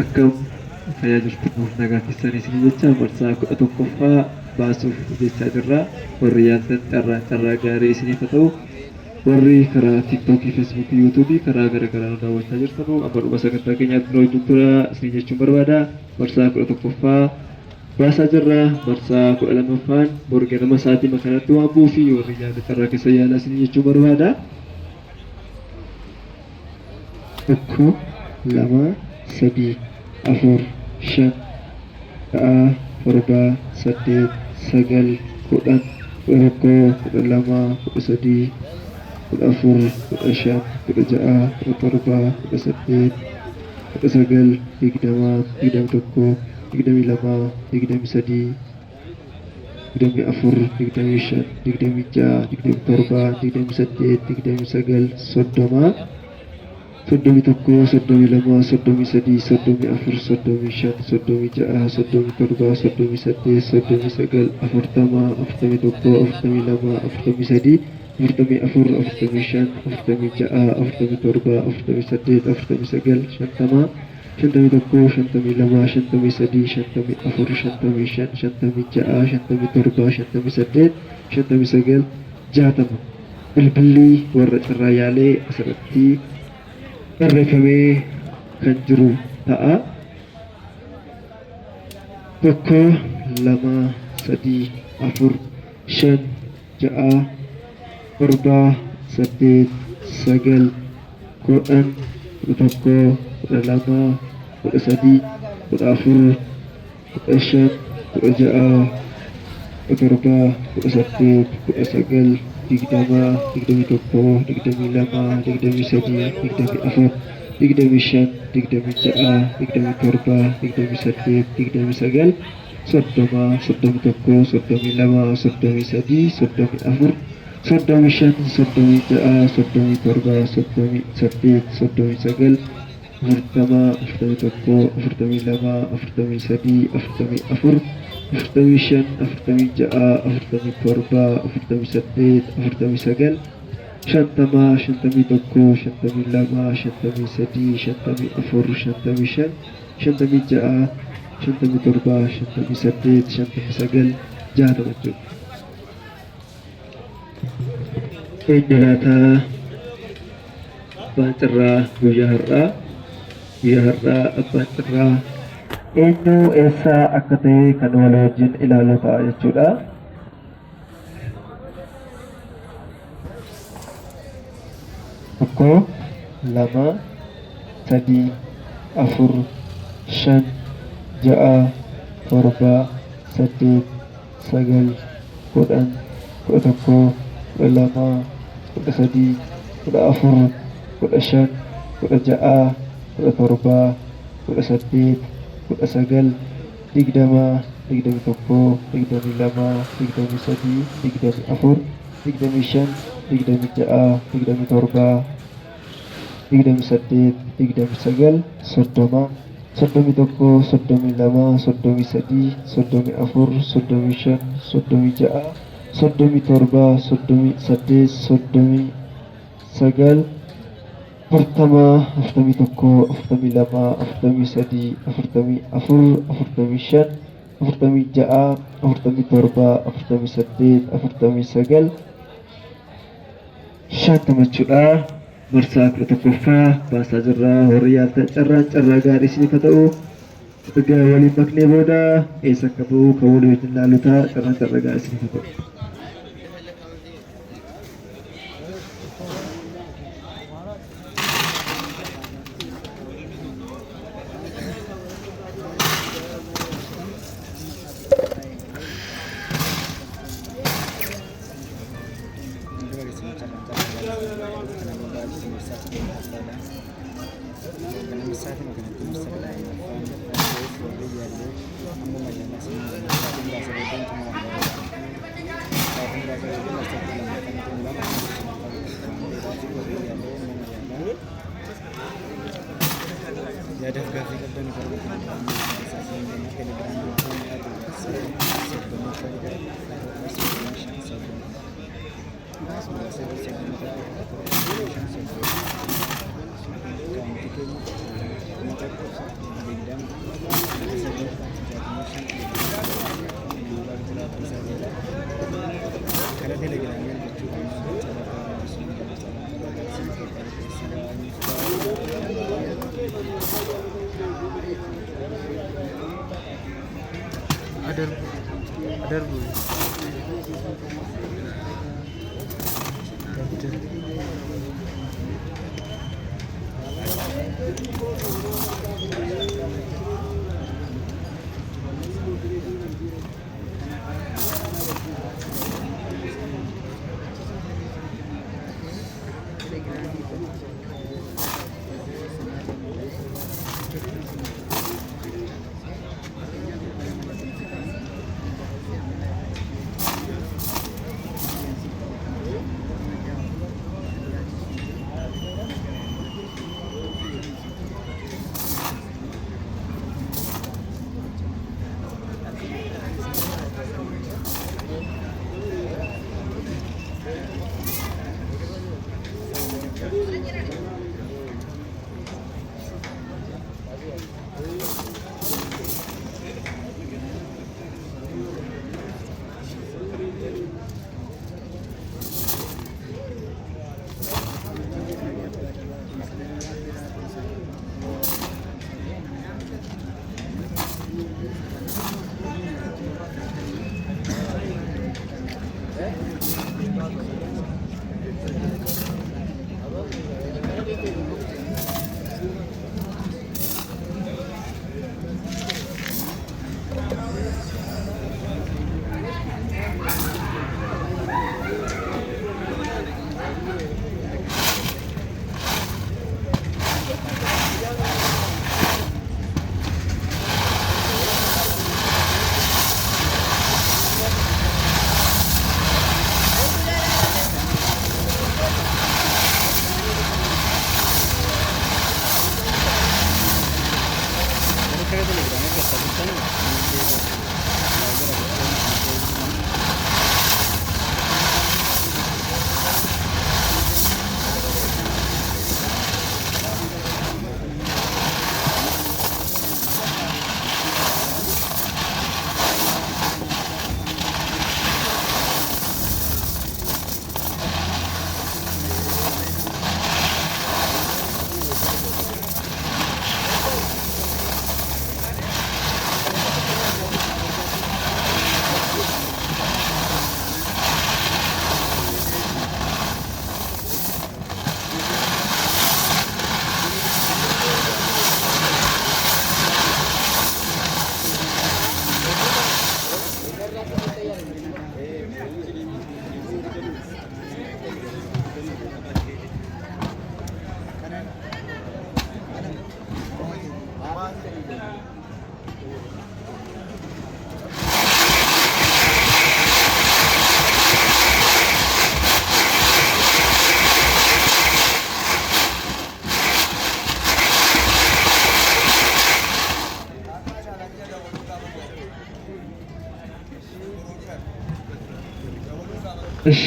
Akkam fayyaa jirtuuf nagaa keessanii isin jecha marsaa 11ffaa baasuuf jechaa jirra. Warri yaaltan carraa gaarii isiniif haa ta'u. Warri karaa tiiktookii, feesbuukii, yuutuubii karaa garaagaraa nu daawwachaa jirtanu amma dhuma sagantaa keenyaatti nu wajjin tura isin jechuun barbaada. Marsaa 11ffaa baasaa jirra. Marsaa 12ffaan borga nama sa'aatii makanatti waan bu'uu fi warri yaada carraa keessa yaalaa isin jechuun barbaada. Tokko, lama, sadii, afur, shan, ja'a, torba, saddeet, sagal, 10, 11, 12, 13, 14, 15, 16, 17, 18, 19, 20, 21, 22, 23, 24, 25, 26, 27, 28, 29, 30, 31, 32, 33, 34, 35, 36, 37, 38, 39, 40, 41, 42, 43, 44, 45, 46, 47, 48, 49, 50, 51, 52, 53, 54, 55, 56, 57, 58, 59, 60. Bilbilli warra carraa yaalee asirratti barreeffamee kan jiru ta'a. Tokko, lama, sadii, afur, shan, ja'a, torba, saddeet, sagal, 10, 11, 12, 13, 14, 15, 16, 17, 18, 19, 20, 21, 22, 23, 24, 25, 26, 27, 28, 29, 30, 31, 32, 33, 34, 35, 36, 37, 38, 39, 40, 41, 42, 43, 44, 45, 46, 47, 48, 49, 50, 51, 52, 53, 54, 55, 56, 57, 58, 59, 60. Eenyulaataa abbaan cirraa guyyaa har'aa abbaan cirraa eenyu eessaa akka ta'e kan wal wajjin ilaaluu ta'a jechuudha. Tokko, lama, sadii, afur, shan, ja'a, torba, saddeet, sagal, 10, 11, 12, 13, 14, 15, 16, 17, 18, 19, 20, 21, 22, 23, 24, 25, 26, 27, 28, 29, 30, 31, 32, 33, 34, 35, 36, 37, 38, 39, 40, 41, 42, 43, 44, 45, 46, 47, 48, 49, 50 jechuudha. Marsaa 11ffaa baasaa jirra. Warri yaaltan carraa gaarii isiniif haa ta'u. Egaa waliin maknee booda eessa akka ba'u kan walii wajjin ilaallu ta'a. Carraa gaarii isiniif haa ta'u. Adarbu. እሺ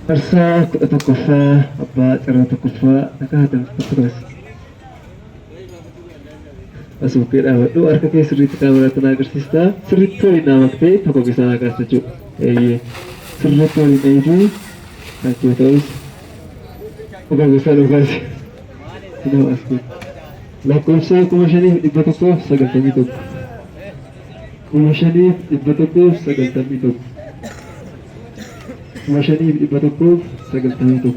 Persa Tokofa Abba Cara Tokofa Nakahatan Petras Asupir awak tu arka ke suri kamera tenaga sista suri tu ina waktu toko bisa agak sejuk suri tu ina itu aku terus agak bisa lukas ina asku lakum saya kumashani ibatuku sagal tamituk kumashani ibatuku sagal tamituk kumashani ibatuku sagal tamituk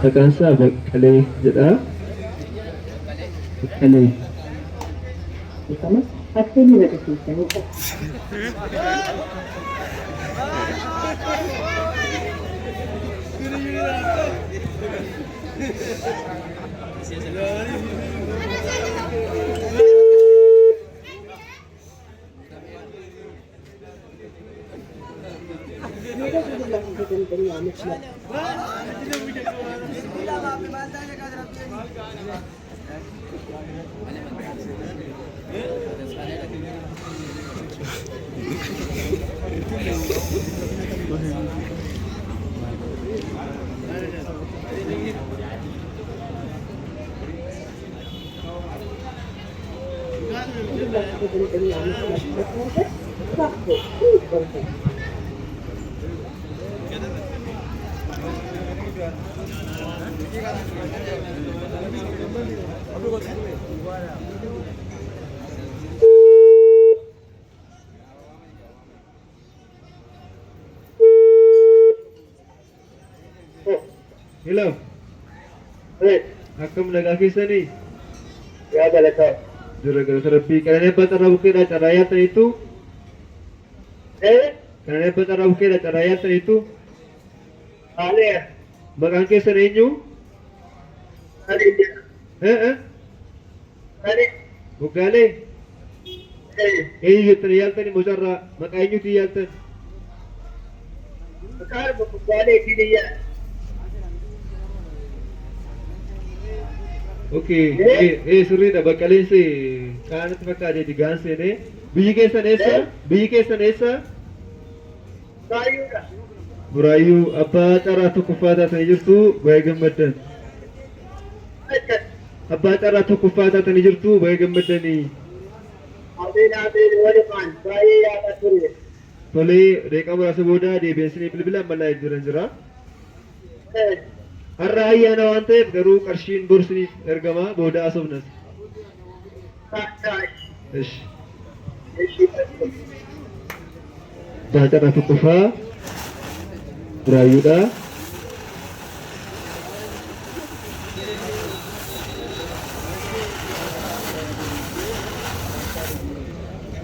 maqaan isaa Baqqalee jedha. Baqqalee. Akkuma agarsiisanii Hello. Akkam nagaa keessanii? yaa galataa Jira rabbii kanaan eebba xarraa bukkeedha carraa yaaltaniittu? Kanaan eebba xarraa bukkeedha carraa yaaltaniittu? Aaleya Maqaan keessan eenyu? Alee jedha Alee Moggaalee? Eenyu jettanii yaaltanii mocarraa maqaa eenyuutiin yaaltan? Maqaan Moggaalee Kiliyaa Okay, sirriidha Baqqaleen qaanatti fakkaateeti gaan seenee biyyi keessan eessa? Biyyi keessan eessa? Baay'uudha Buraayyuu abbaa carraa tokkoffaa taatanii jirtu baay'ee gammaddan. Abbaa carraa tokkoffaa taatanii jirtu baay'ee gammaddanii. Abeen walumaan baay'ee yaada ture. Tolee deeqa muraasa booda deebi'anii bilbila ammalaa jiran jira. Har'a ayyaana waan ta'eef garuu qarshiin borsiniif ergama booda asofnas. Ish. Abbaa carraa tokkoffaa Buraayyuudha.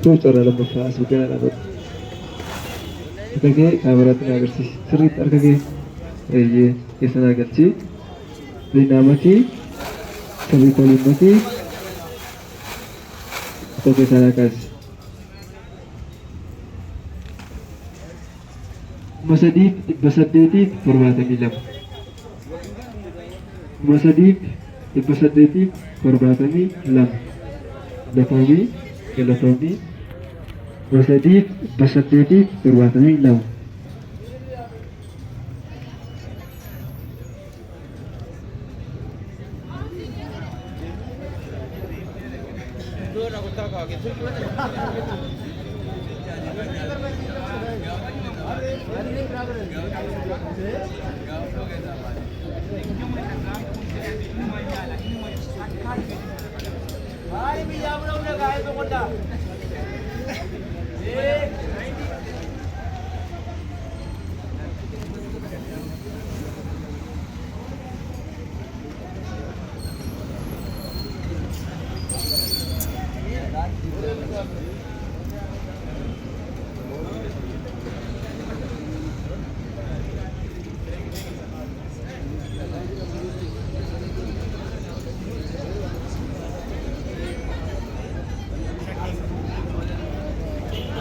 Tuh carraa lammaffaa as bukkee dhaabatu. Harka kee kaameraatti na agarsiisi. Sirriitti harka kee eeyyee keessa na galchi. Riinaa makii, sirrii toliin makii, tokko keessaa na kaasi. 3,872 3,872 Lafawii galatoomii 3,872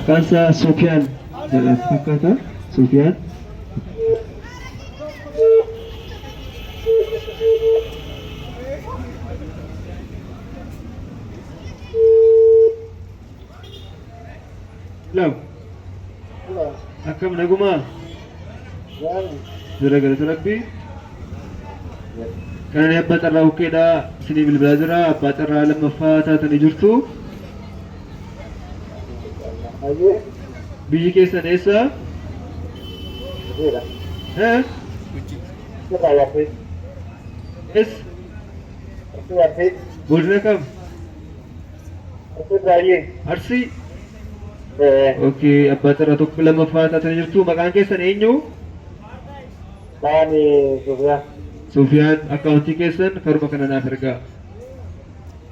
Kansa Sufyan kata Sufyan Hello Akkam naguma Jira rabbi Kan abbaa carraa bukkeedha isinii bilbilaa jira abbaa carraa lammaffaa taatanii jirtu Biyyi keessan eessa? Es Godina kam? Arsii? Okay, abbaa carraa tokko lammaffaa taatanii jirtu maqaan keessan eenyu? Sufiyaan akkaawuntii keessan karuma kana naaf ergaa.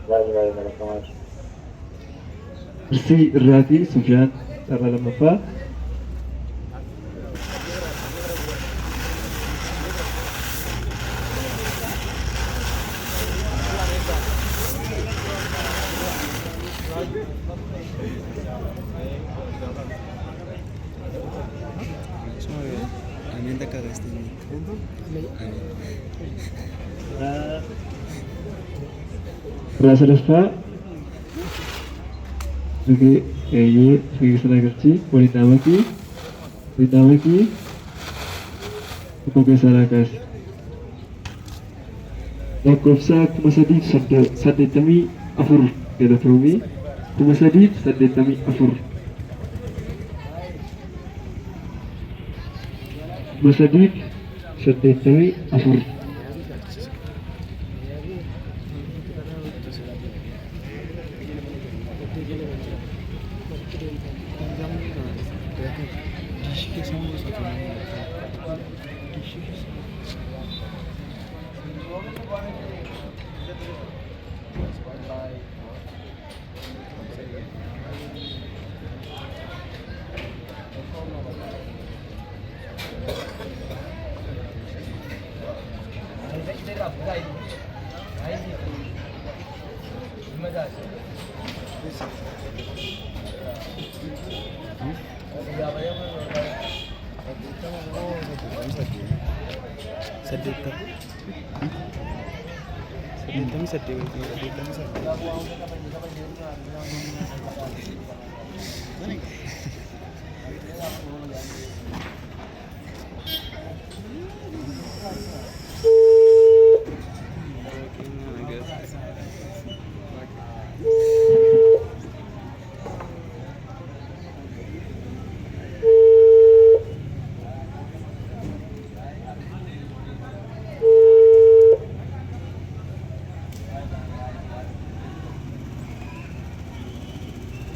Baay'ee barakamaa. Irsii irraatii Sufiyaan carraa lammaffaa. Amin tak kagak sini. Irraa sadaffaa fiigisan agartii waliin dhaabatii tokko keessaa laakaas lakkoofsa 384 galatoomii 384 384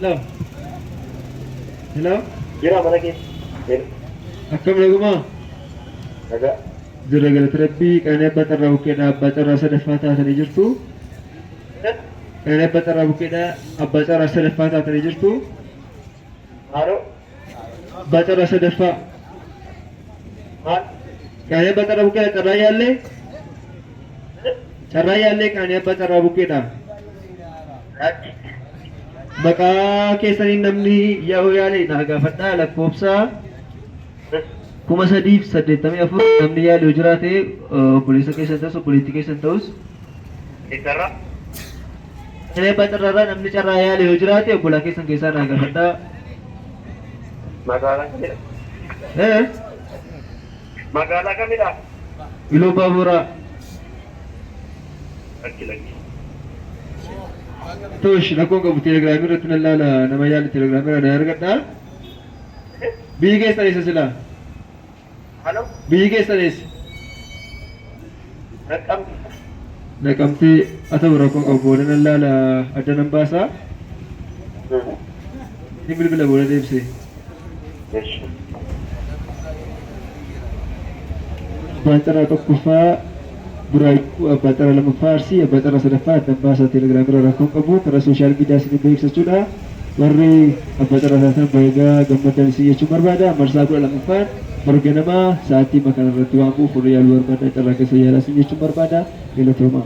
Hello. Hello. Jira mana ke? Akkam nagumaa? Naga. Jira galata rabbii qananii abbaa xarraa bukkeedha abbaa xarraa sadaffaa taatanii jirtu. Qananii abbaa xarraa bukkeedha abbaa xarraa sadaffaa taatanii jirtu. Haro. Abbaa xarraa sadaffaa. Maal? Qananii abbaa xarraa bukkeedha carraa yaallee? Carraa yaallee qananii abbaa xarraa bukkeedha. Maqaa keessaniin namni yaa'u yaale naa gaafadhaa lakkoofsa 384 namni yaale yoo jiraate obboleessa keessan ta'us obboleettii keessan ta'us Eessarra? Qananii abbaa xarraarraa namni carraa yaale yoo jiraate obbolaa keessan keessaa naa gaafadhaa. Magaalaa kamidha? Magaalaa kamidha? Iloo baaburaa. Lakki. Tosh rakkoon qabu telegiraamii irratti nan laala nama yaale telegiraamii irraa na argadhaa. Biyyi keessan eessa silaa? Halo? Biyyi keessan eessa? Naqqamti. Naqamtee haa ta'u rakkoon qabu booda nan laala adda nan baasaa. Ni bilbila booda deebisee. Abbaan xarraa tokkoffaa Buraayyuu abbaa xarraa lammaffaa Arsii abbaa xarraa sadaffaa adda baasaa telegiraamii irraa rakkoon qabu karaa sooshaal miidiyaa isin beeksisachuudha. Warri abbaa xarraa taatan baay'ee gammadan isin jechuun barbaada. Marsaa 12ffaan marga namaa sa'aatii makan irratti waamuuf warri yaaluu barbaada carraa keessa yaalaa isin jechuun barbaada. Galatooma.